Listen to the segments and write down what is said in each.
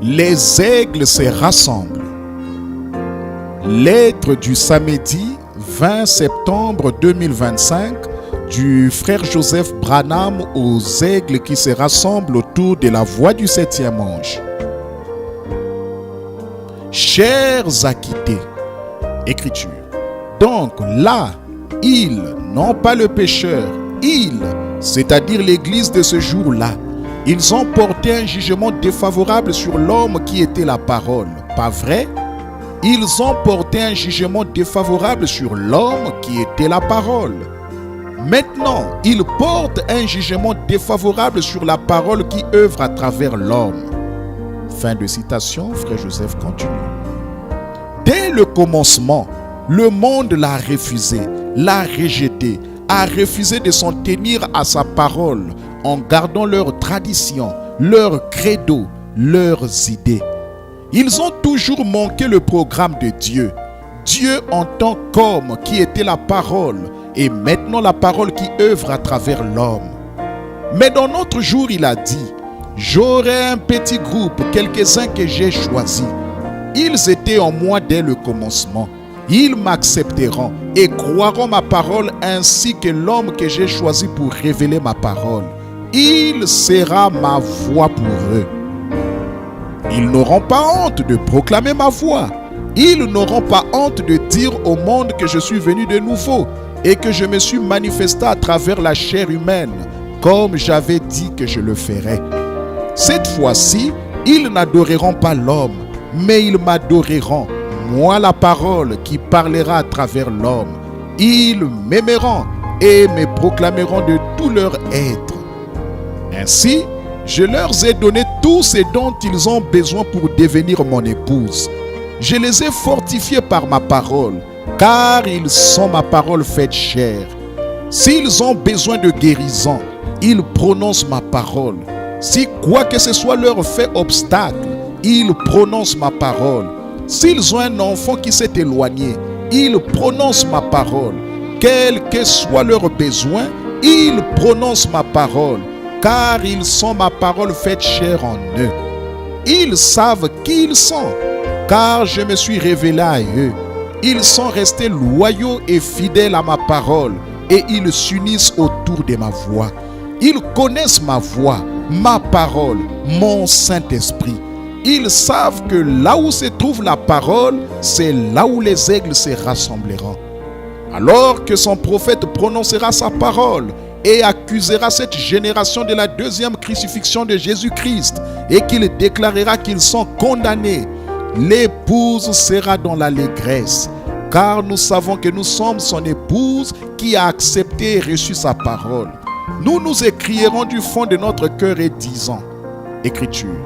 Les aigles se rassemblent. Lettre du samedi 20 septembre 2025 du frère Joseph Branham aux aigles qui se rassemblent autour de la voix du 7e ange. Chers acquittés, écriture. Donc là, ils, non pas le pécheur, ils, c'est-à-dire l'église de ce jour-là, ils ont porté un jugement défavorable sur l'homme qui était la parole. Pas vrai? Ils ont porté un jugement défavorable sur l'homme qui était la parole. Maintenant, ils portent un jugement défavorable sur la parole qui œuvre à travers l'homme. Fin de citation, frère Joseph continue. Dès le commencement, le monde l'a refusé, l'a rejeté, a refusé de s'en tenir à sa parole en gardant leurs traditions, leurs credos, leurs idées. Ils ont toujours manqué le programme de Dieu. Dieu en tant qu'homme qui était la parole et maintenant la parole qui œuvre à travers l'homme. Mais dans notre jour, il a dit, j'aurai un petit groupe, quelques-uns que j'ai choisis. Ils étaient en moi dès le commencement. Ils m'accepteront et croiront ma parole ainsi que l'homme que j'ai choisi pour révéler ma parole. Il sera ma voix pour eux. Ils n'auront pas honte de proclamer ma voix. Ils n'auront pas honte de dire au monde que je suis venu de nouveau et que je me suis manifesté à travers la chair humaine, comme j'avais dit que je le ferais. Cette fois-ci, ils n'adoreront pas l'homme, mais ils m'adoreront, moi la parole qui parlera à travers l'homme. Ils m'aimeront et me proclameront de tout leur être. Ainsi, je leur ai donné tout ce dont ils ont besoin pour devenir mon épouse. Je les ai fortifiés par ma parole, car ils sont ma parole faite chair. S'ils ont besoin de guérison, ils prononcent ma parole. Si quoi que ce soit leur fait obstacle, ils prononcent ma parole. S'ils ont un enfant qui s'est éloigné, ils prononcent ma parole. Quel que soit leur besoin, ils prononcent ma parole, car ils sont ma parole faite chair en eux. Ils savent qui ils sont, car je me suis révélé à eux. Ils sont restés loyaux et fidèles à ma parole, et ils s'unissent autour de ma voix. Ils connaissent ma voix, ma parole, mon Saint-Esprit. Ils savent que là où se trouve la parole, c'est là où les aigles se rassembleront. Alors que son prophète prononcera sa parole et accusera cette génération de la deuxième crucifixion de Jésus-Christ et qu'il déclarera qu'ils sont condamnés, l'épouse sera dans l'allégresse, car nous savons que nous sommes son épouse qui a accepté et reçu sa parole. Nous nous écrierons du fond de notre cœur et disons, Écriture,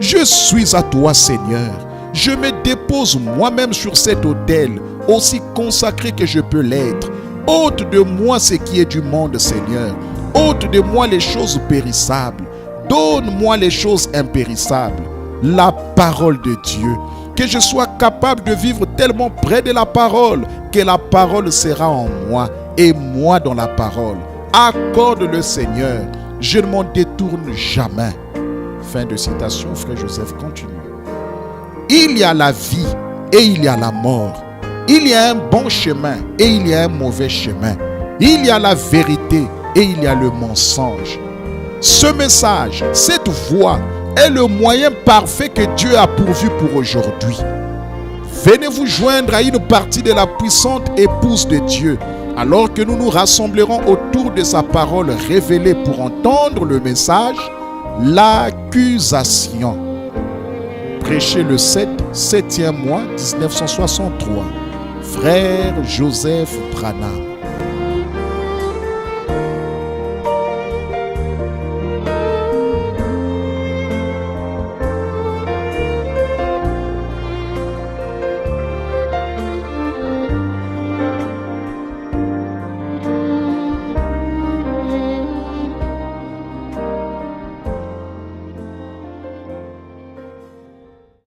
je suis à toi, Seigneur. Je me dépose moi-même sur cet autel, aussi consacré que je peux l'être. Ôte de moi ce qui est du monde, Seigneur. Ôte de moi les choses périssables. Donne-moi les choses impérissables. La parole de Dieu. Que je sois capable de vivre tellement près de la parole que la parole sera en moi et moi dans la parole. Accorde-le, Seigneur. Je ne m'en détourne jamais. Fin de citation, frère Joseph continue. Il y a la vie et il y a la mort. Il y a un bon chemin et il y a un mauvais chemin. Il y a la vérité et il y a le mensonge. Ce message, cette voix est le moyen parfait que Dieu a pourvu pour aujourd'hui. Venez vous joindre à une partie de la puissante épouse de Dieu, alors que nous nous rassemblerons autour de sa parole révélée pour entendre le message, l'accusation. Prêché le 7e mois 1963. Frère Joseph Branham.